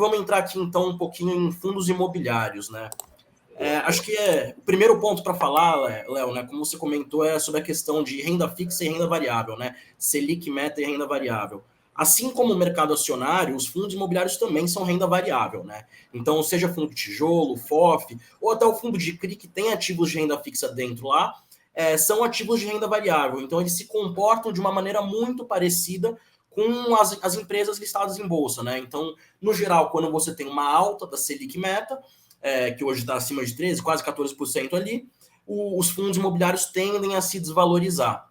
Vamos entrar aqui, então, um pouquinho em fundos imobiliários, né? Acho que o primeiro ponto para falar, Léo, né, como você comentou, é sobre a questão de renda fixa e renda variável, né? Selic, meta e renda variável. Assim como o mercado acionário, os fundos imobiliários também são renda variável, né? Então, seja fundo de tijolo, FOF, ou até o fundo de CRI, que tem ativos de renda fixa dentro lá, são ativos de renda variável. Então, eles se comportam de uma maneira muito parecida com as empresas listadas em bolsa, né? Então, no geral, quando você tem uma alta da Selic meta, que hoje está acima de 13%, quase 14% ali, os fundos imobiliários tendem a se desvalorizar.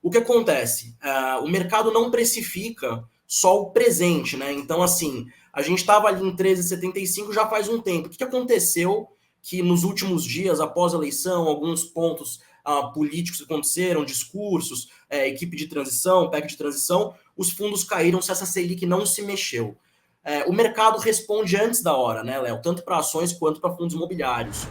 O que acontece? O mercado não precifica só o presente, né? Então, assim, a gente estava ali em 13,75 já faz um tempo. O que aconteceu que nos últimos dias, após a eleição, alguns pontos políticos aconteceram, discursos, equipe de transição, PEC de transição, os fundos caíram se essa Selic não se mexeu. O mercado responde antes da hora, né, Léo? Tanto para ações quanto para fundos imobiliários.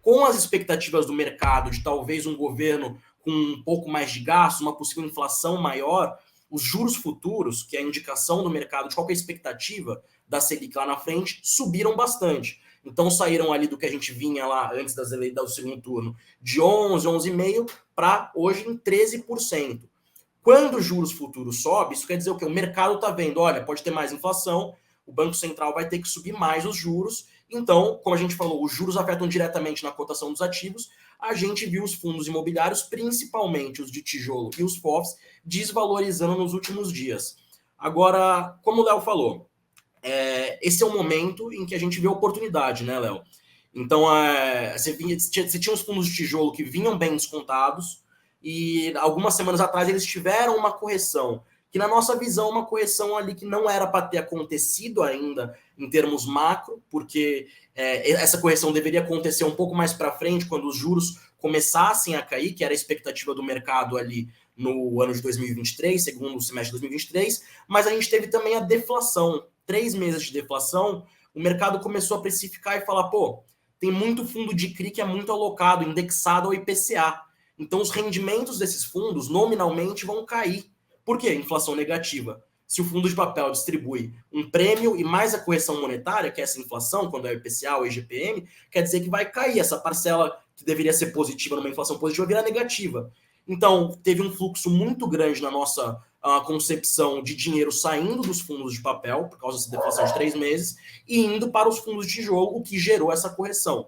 Com as expectativas do mercado de talvez um governo com um pouco mais de gasto, uma possível inflação maior, os juros futuros, que é a indicação do mercado de qual é a expectativa da Selic lá na frente, subiram bastante. Então saíram ali do que a gente vinha lá antes das eleições do segundo turno, de 11, 11,5% para hoje em 13%. Quando os juros futuros sobem, isso quer dizer o quê? O mercado está vendo, olha, pode ter mais inflação, o Banco Central vai ter que subir mais os juros. Então, como a gente falou, os juros afetam diretamente na cotação dos ativos. A gente viu os fundos imobiliários, principalmente os de tijolo e os FOFs, desvalorizando nos últimos dias. Agora, como o Léo falou, esse é o momento em que a gente vê oportunidade, né, Léo? Então, você tinha os fundos de tijolo que vinham bem descontados e algumas semanas atrás eles tiveram uma correção, que na nossa visão uma correção ali que não era para ter acontecido ainda em termos macro, porque essa correção deveria acontecer um pouco mais para frente, quando os juros começassem a cair, que era a expectativa do mercado ali no ano de 2023, segundo o semestre de 2023, mas a gente teve também a deflação. 3 meses de deflação, o mercado começou a precificar e falar, pô, tem muito fundo de CRI que é muito alocado, indexado ao IPCA. Então, os rendimentos desses fundos, nominalmente, vão cair. Por quê? Inflação negativa. Se o fundo de papel distribui um prêmio e mais a correção monetária, que é essa inflação, quando é o IPCA ou IGPM, quer dizer que vai cair. Essa parcela que deveria ser positiva numa inflação positiva vira negativa. Então, teve um fluxo muito grande na nossa concepção de dinheiro saindo dos fundos de papel, por causa dessa deflação de 3 meses, e indo para os fundos de tijolo, o que gerou essa correção.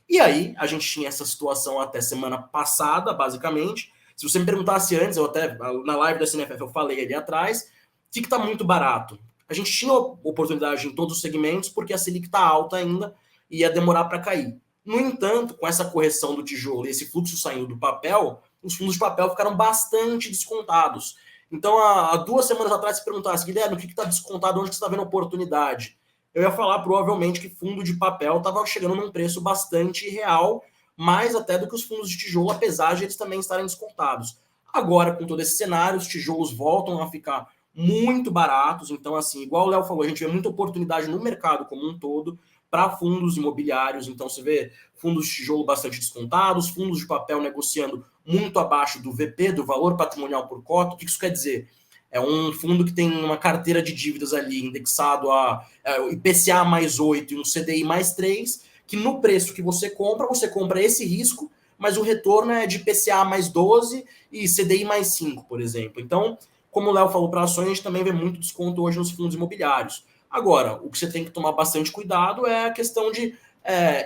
E aí, a gente tinha essa situação até semana passada, basicamente. Se você me perguntasse antes, eu até, na live da CNFF eu falei ali atrás, o que está muito barato? A gente tinha oportunidade em todos os segmentos, porque a Selic está alta ainda e ia demorar para cair. No entanto, com essa correção do tijolo e esse fluxo saindo do papel, os fundos de papel ficaram bastante descontados. Então, há 2 semanas atrás, se perguntasse, Guilherme, o que está descontado, onde você está vendo oportunidade? Eu ia falar provavelmente que fundo de papel estava chegando num preço bastante real, mais até do que os fundos de tijolo, apesar de eles também estarem descontados. Agora, com todo esse cenário, os tijolos voltam a ficar muito baratos. Então, assim, igual o Léo falou, a gente vê muita oportunidade no mercado como um todo para fundos imobiliários. Então, você vê fundos de tijolo bastante descontados, fundos de papel negociando muito abaixo do VP, do valor patrimonial por cota. O que isso quer dizer? É um fundo que tem uma carteira de dívidas ali indexado a IPCA mais 8 e um CDI mais 3, que no preço que você compra esse risco, mas o retorno é de IPCA mais 12 e CDI mais 5, por exemplo. Então, como o Léo falou para ações, a gente também vê muito desconto hoje nos fundos imobiliários. Agora, o que você tem que tomar bastante cuidado é a questão de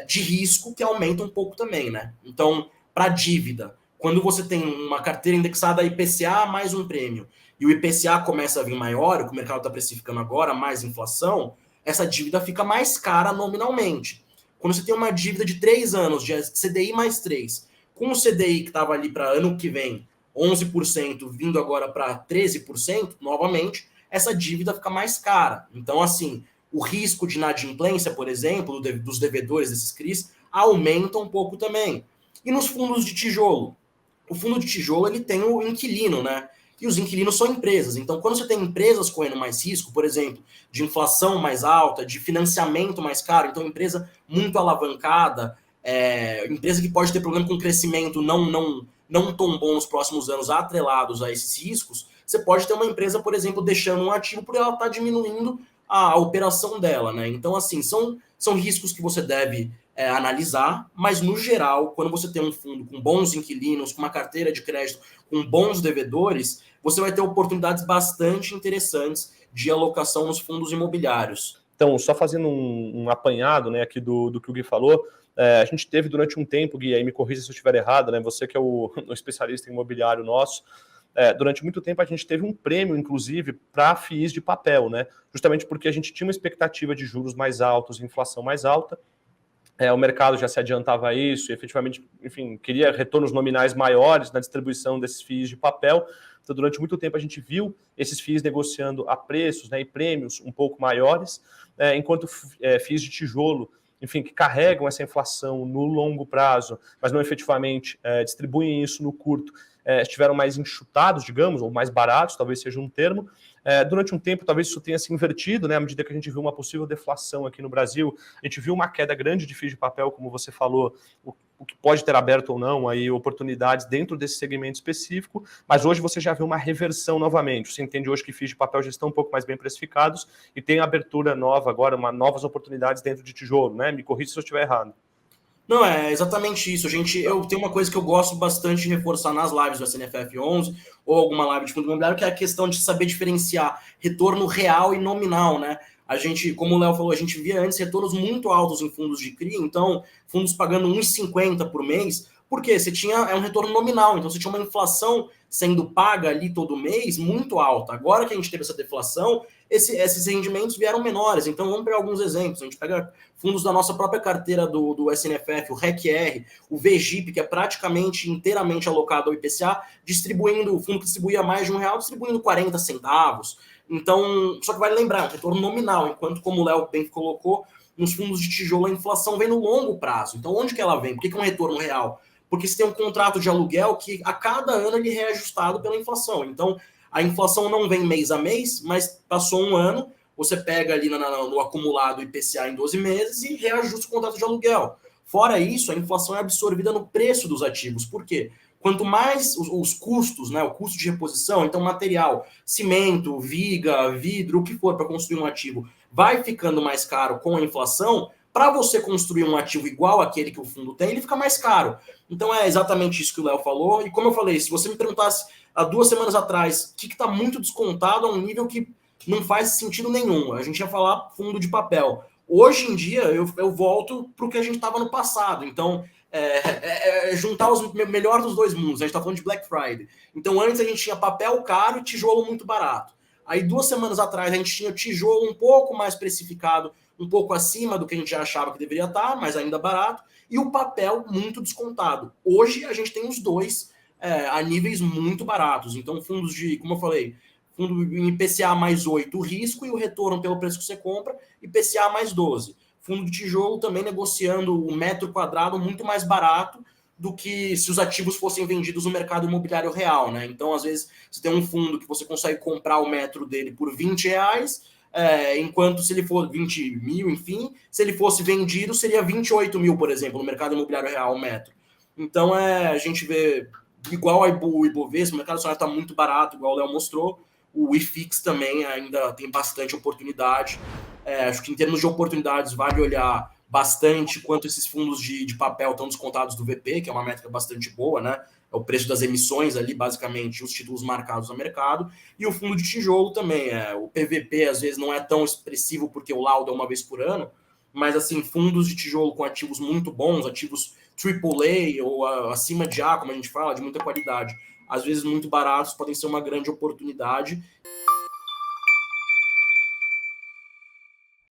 risco, que aumenta um pouco também, né? Então, para dívida, quando você tem uma carteira indexada a IPCA mais um prêmio, e o IPCA começa a vir maior, o que o mercado está precificando agora, mais inflação, essa dívida fica mais cara nominalmente. Quando você tem uma dívida de 3 anos, de CDI mais 3, com o CDI que estava ali para ano que vem, 11%, vindo agora para 13%, novamente, essa dívida fica mais cara. Então, assim, o risco de inadimplência, por exemplo, dos devedores desses CRIs, aumenta um pouco também. E nos fundos de tijolo? O fundo de tijolo ele tem o inquilino, né? E os inquilinos são empresas. Então, quando você tem empresas correndo mais risco, por exemplo, de inflação mais alta, de financiamento mais caro, então empresa muito alavancada, empresa que pode ter problema com crescimento não tão bom nos próximos anos, atrelados a esses riscos, você pode ter uma empresa, por exemplo, deixando um ativo por ela estar diminuindo a operação dela, né? Então, assim, são riscos que você deve analisar, mas no geral, quando você tem um fundo com bons inquilinos, com uma carteira de crédito, com bons devedores, você vai ter oportunidades bastante interessantes de alocação nos fundos imobiliários. Então, só fazendo um apanhado, né, aqui do que o Gui falou, a gente teve durante um tempo, Gui, aí me corrija se eu estiver errado, né, você que é o especialista em imobiliário nosso, durante muito tempo a gente teve um prêmio, inclusive, para FIIs de papel, né, justamente porque a gente tinha uma expectativa de juros mais altos, inflação mais alta, o mercado já se adiantava a isso, e efetivamente, enfim, queria retornos nominais maiores na distribuição desses FIIs de papel. Então, durante muito tempo a gente viu esses FIIs negociando a preços, né, e prêmios um pouco maiores, enquanto FIIs de tijolo, enfim, que carregam essa inflação no longo prazo, mas não efetivamente distribuem isso no curto, estiveram mais enxutados, digamos, ou mais baratos, talvez seja um termo. Durante um tempo, talvez isso tenha se invertido, né? À medida que a gente viu uma possível deflação aqui no Brasil, a gente viu uma queda grande de FIIs de papel, como você falou, o que pode ter aberto ou não aí oportunidades dentro desse segmento específico, mas hoje você já vê uma reversão novamente. Você entende hoje que FIIs de papel já estão um pouco mais bem precificados e tem abertura nova agora, novas oportunidades dentro de tijolo, né? Me corrija se eu estiver errado. Não, é exatamente isso. Eu tenho uma coisa que eu gosto bastante de reforçar nas lives do SNFF 11 ou alguma live de fundo imobiliário, que é a questão de saber diferenciar retorno real e nominal, né? A gente, como o Léo falou, a gente via antes retornos muito altos em fundos de CRI, então fundos pagando 1,50 por mês, porque você tinha um retorno nominal, então você tinha uma inflação sendo paga ali todo mês muito alta. Agora que a gente teve essa deflação, esses rendimentos vieram menores. Então vamos pegar alguns exemplos. A gente pega fundos da nossa própria carteira do SNFF, o RECR, o VGIP, que é praticamente inteiramente alocado ao IPCA, distribuindo, o fundo que distribuía mais de R$1, distribuindo 40 centavos. Então, só que vale lembrar, um retorno nominal, enquanto, como o Léo bem colocou, nos fundos de tijolo a inflação vem no longo prazo. Então, onde que ela vem? Por que é um retorno real? Porque você tem um contrato de aluguel que a cada ano ele é reajustado pela inflação. Então, a inflação não vem mês a mês, mas passou um ano, você pega ali no acumulado IPCA em 12 meses e reajusta o contrato de aluguel. Fora isso, a inflação é absorvida no preço dos ativos. Por quê? Quanto mais os custos, né, o custo de reposição, então material, cimento, viga, vidro, o que for para construir um ativo, vai ficando mais caro com a inflação, para você construir um ativo igual àquele que o fundo tem, ele fica mais caro. Então é exatamente isso que o Léo falou. E como eu falei, se você me perguntasse há 2 semanas atrás o que está muito descontado a um nível que não faz sentido nenhum, a gente ia falar fundo de papel. Hoje em dia, eu volto para o que a gente estava no passado. Então, juntar os melhor dos dois mundos. A gente está falando de Black Friday. Então, antes a gente tinha papel caro e tijolo muito barato. Aí, 2 semanas atrás, a gente tinha tijolo um pouco mais precificado, um pouco acima do que a gente já achava que deveria estar, mas ainda barato, e o papel muito descontado. Hoje, a gente tem os dois a níveis muito baratos. Então, fundos de, como eu falei, fundo em IPCA mais 8, o risco e o retorno pelo preço que você compra, IPCA mais 12. Fundo de tijolo também negociando o metro quadrado muito mais barato do que se os ativos fossem vendidos no mercado imobiliário real, né? Então, às vezes, você tem um fundo que você consegue comprar o metro dele por R$20, enquanto se ele for 20 mil, enfim, se ele fosse vendido, seria 28 mil, por exemplo, no mercado imobiliário real, o metro. Então, a gente vê, igual o Ibovespa, o mercado acionário está muito barato, igual o Léo mostrou, o IFIX também ainda tem bastante oportunidade. Acho que em termos de oportunidades vale olhar bastante quanto esses fundos de papel estão descontados do VP, que é uma métrica bastante boa, né? É o preço das emissões ali, basicamente, os títulos marcados no mercado. E o fundo de tijolo também. O PVP, às vezes, não é tão expressivo porque o laudo é uma vez por ano, mas, assim, fundos de tijolo com ativos muito bons, ativos AAA ou acima de A, como a gente fala, de muita qualidade, às vezes muito baratos, podem ser uma grande oportunidade.